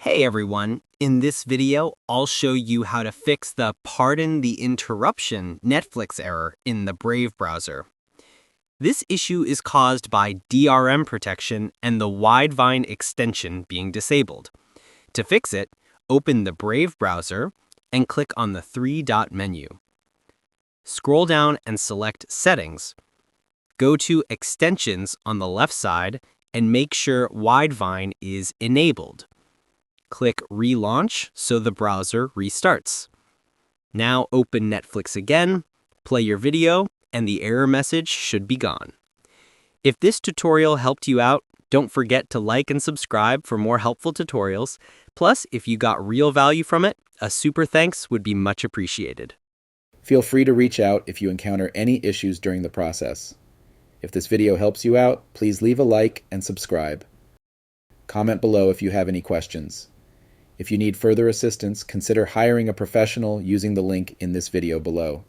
Hey everyone, in this video, I'll show you how to fix the Pardon the Interruption Netflix error in the Brave browser. This issue is caused by DRM protection and the Widevine extension being disabled. To fix it, open the Brave browser and click on the three-dot menu. Scroll down and select Settings. Go to Extensions on the left side and make sure Widevine is enabled. Click Relaunch so the browser restarts. Now open Netflix again, play your video, and the error message should be gone. If this tutorial helped you out, don't forget to like and subscribe for more helpful tutorials. Plus, if you got real value from it, a super thanks would be much appreciated. Feel free to reach out if you encounter any issues during the process. If this video helps you out, please leave a like and subscribe. Comment below if you have any questions. If you need further assistance, consider hiring a professional using the link in this video below.